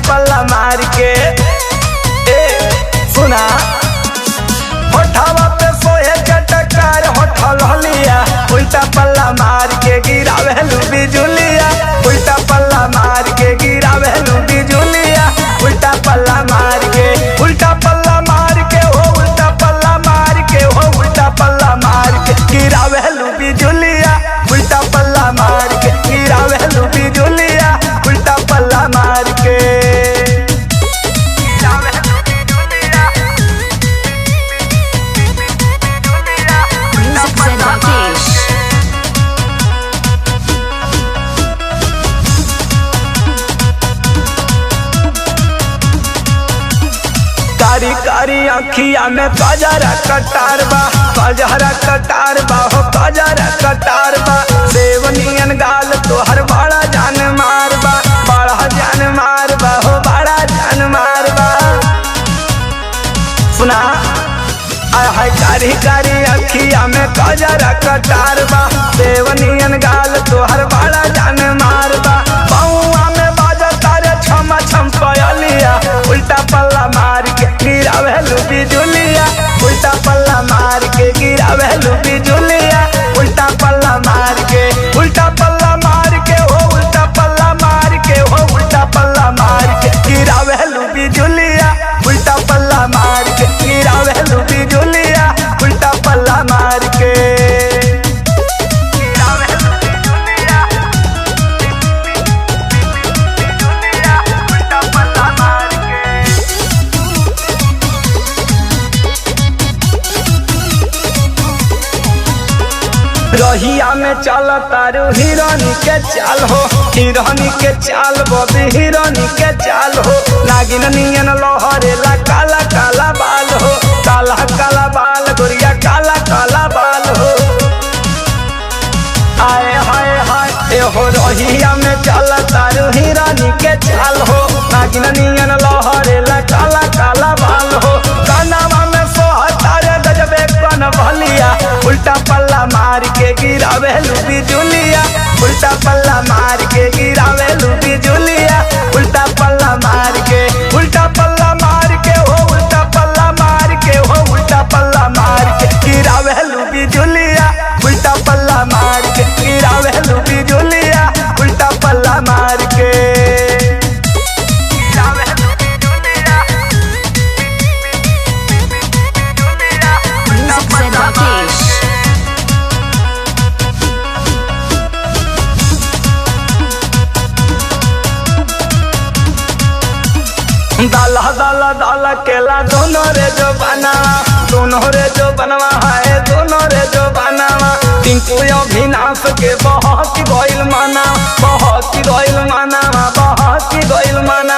पल्ला मार के। ए सुना होठावा पे सोहे चटकार होठल हलिया उल्टा पल्ला मार के गिरावे बिजुलिया उल्टा पल्ला मार के गिरावे बिजुलिया उल्टा पल्ला मार के उल्टा पल्ला मार के हो उल्टा पल्ला मार के हो उल्टा पल्ला मार के गिरावे बिजुलिया उल्टा पल्ला मार के गिरावे बिजुलिया उल्टा पल्ला मार के। कारी कारी अखिया में कजरा कटार बा कजरा कटार बा हो कजरा कटार बा देवनियन गाल तोहर बड़ा जान मार बा बड़ा जान मार बा हो बड़ा जान मार बा। सुना आय हाय कारी कारी अखिया में कजरा कटार बा देवनियन गाल तोहर बड़ा जान मार बा पौआ में बाजा तारे छम छम पयलिया उल्टा पल्ला मार के गिरावे बिजुलिया उल्टा पल्ला मार के गिरावे बिजुलिया उल्टा पल्ला मार के उल्टा पल्ला मार के हो उल्टा पल्ला मार के हो उल्टा पल्ला मार के गिरावे बिजुलिया उल्टा पल्ला मार के गिरावे बिजुलिया उल्टा पल्ला मार के। रहिया में चल तारू हिरानी के चाल हो हिरानी के चाल बबी हिरानी के चाल हो नागिन नियन लोहरेला काला काला बाल हो काला काला बाल गोरिया काला काला बाल हो। आए हाय हाय ए हो रहिया में चल तारू हिरानी के चाल हो नागिन नियन लोहरेला काला काला बाल हो कानावा में सोहतारे गजबे कन भलिया उल्टा पल्ला मार के गिरावे बिजुलिया उल्टा पल्ला मार के गिरावे बिजुलिया उल्टा पल्ला मार के उल्टा पल्ला मार के हो उल्टा पल्ला मार के हो उल्टा पल्ला मार के गिरावे बिजुलिया उल्टा पल्ला मार के गिरावे बिजुलिया उल्टा पल्ला मार के। दाला दाला दाला केला दोनों रे जो बनवा है दोनों रे जो बनवा टिंकू अभिनाश के बहुत गइल माना बहुत गइल माना बहुत गइल माना।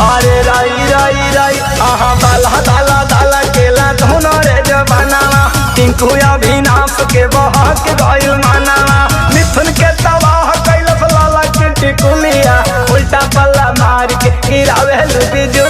अरे राई राई राई आहा दाला दाला दाला केला दोनों रे जो बनवा टिंकू अभिनाश के बहुत गइल माना मिथुन के तबाह कैलस लाला के टिकुलिया उल्टा पल्ला मार के गिरावे बिजुलिया